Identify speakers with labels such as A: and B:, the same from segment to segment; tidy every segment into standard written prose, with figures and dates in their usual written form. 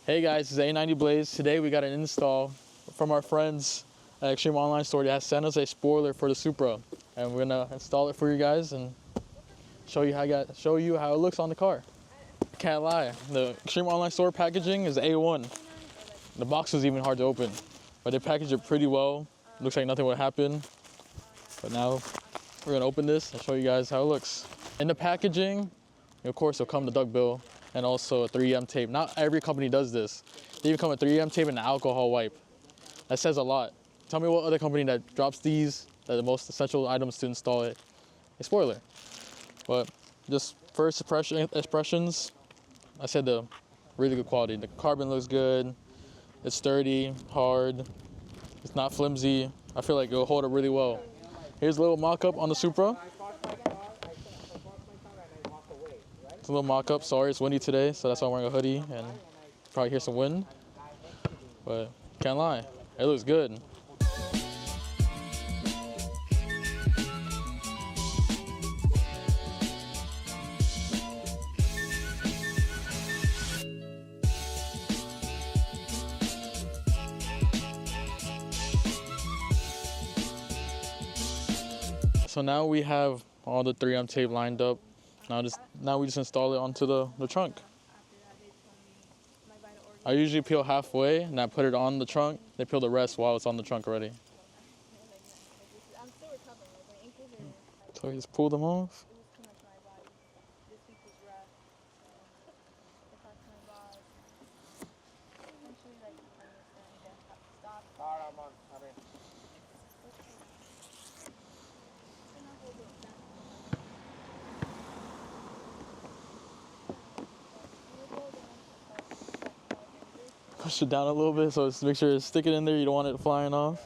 A: Hey guys, this is A90 Blaze. Today we got an install from our friends at Extreme Online Store. They have sent us a spoiler for the Supra, and we're gonna install it for you guys and show you how it looks on the car. Can't lie, the Extreme Online Store packaging is A1. The box was even hard to open, but they packaged it pretty well. Looks like nothing would happen. But now we're gonna open this and show you guys how it looks. In the packaging, of course, it'll come the duckbill and also a 3M tape. Not every company does this. They even come with 3M tape and an alcohol wipe. That says a lot. Tell me what other company that drops these, that are the most essential items to install a spoiler. But just first impressions, I said the really good quality. The carbon looks good. It's sturdy, hard. It's not flimsy. I feel like it'll hold up really well. Here's a little mock-up on the Supra. It's a little mock-up. Sorry, it's windy today, so that's why I'm wearing a hoodie and probably hear some wind. But can't lie, it looks good. So now we have all the 3M tape lined up. Now we just install it onto the trunk. I usually peel halfway and I put it on the trunk. They peel the rest while it's on the trunk already. So you just pull them off. Push it down a little bit, so just make sure you stick it in there. You don't want it flying off.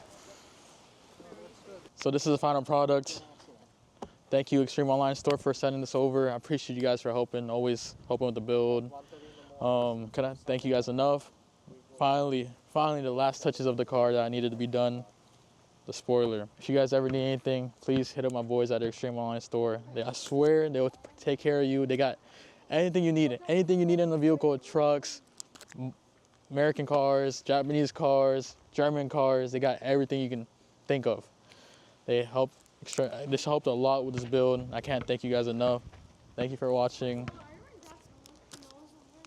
A: So this is the final product. Thank you, Extreme Online Store, for sending this over. I appreciate you guys for helping, always helping with the build. Can I thank you guys enough? Finally, the last touches of the car that I needed to be done, the spoiler. If you guys ever need anything, please hit up my boys at the Extreme Online Store. I swear they will take care of you. They got anything you need in the vehicle, trucks, American cars, Japanese cars, German cars. They got everything you can think of. This helped a lot with this build. I can't thank you guys enough. Thank you for watching.